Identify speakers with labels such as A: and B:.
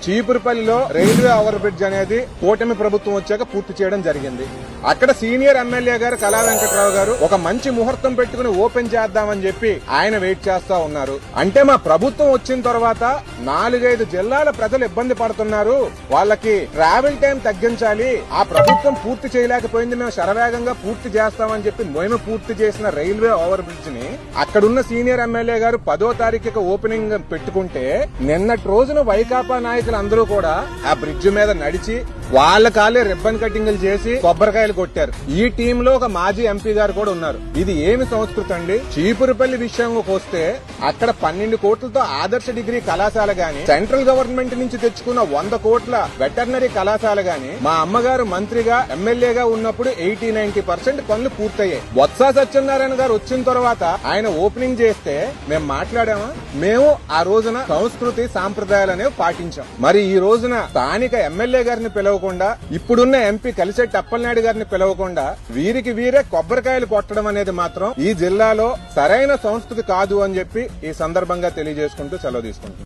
A: చీపురుపల్లిలో railway over bridge అనేది కూటమి ప్రభుత్వం వచ్చాక పూర్తి చేయడం జరిగింది. అక్కడ సీనియర్ ఎమ్మెల్యే గారు కళా వెంకట్రావు గారు ఒక మంచి ముహూర్తం పెట్టుకుని ఓపెన్ చేద్దామని చెప్పి ఆయన వెయిట్ చేస్తా ఉన్నారు. అంటే మా ప్రభుత్వం వచ్చిన తర్వాత 4-5 జిల్లాల ప్రజలు ఇబ్బంది పడుతున్నారు, వాళ్ళకి ట్రావెల్ టైం తగ్గించాలి, ఆ ప్రభుత్వం పూర్తి చేయలేకపోయింది, మేము శరవేగంగా పూర్తి చేస్తామని చెప్పి మేము పూర్తి చేసిన రైల్వే ఓవర్ బ్రిడ్జ్ ని అక్కడున్న సీనియర్ ఎమ్మెల్యే గారు 10వ తారీఖుకి ఓపెనింగ్ పెట్టుకుంటే నిన్నటి రోజున వైకాపా నాయకులు అందరూ కూడా ఆ బ్రిడ్జ్ మీద నడిచి వాళ్ళ కాలే రిబ్బన్ కటింగ్లు చేసి కొబ్బరికాయలు కొట్టారు. ఈ టీమ్ లో ఒక మాజీ ఎంపీ గారు కూడా ఉన్నారు. ఇది ఏమి సంస్కృతి అండి? చీపురుపల్లి విషయంలోకి వస్తే అక్కడ 12 కోట్లతో ఆదర్శ డిగ్రీ కళాశాల గాని, సెంట్రల్ గవర్నమెంట్ నుంచి తెచ్చుకున్న 100 కోట్ల వెటర్నరీ కళాశాల గాని, మా అమ్మగారు మంత్రిగా ఎమ్మెల్యేగా ఉన్నప్పుడు 80-90% పనులు పూర్తయ్యాయి. బొత్స సత్యనారాయణ గారు వచ్చిన తర్వాత ఆయన ఓపెనింగ్ చేస్తే మేము మాట్లాడామా? మేము ఆ రోజున సంస్కృతి సాంప్రదాయాలు అనేవి పాటించాం. మరి ఈ రోజున స్థానిక ఎమ్మెల్యే గారిని పిలవకుండా, ఇప్పుడున్న ఎంపీ కలిశెట్టి అప్పలనాయుడు గారిని పిలవకుండా వీరికి వీరే కొబ్బరికాయలు కొట్టడం అనేది మాత్రం ఈ జిల్లాలో సరైన సంస్కృతి కాదు అని చెప్పి ఈ సందర్భంగా తెలియజేసుకుంటూ సెలవు తీసుకుంటున్నాం.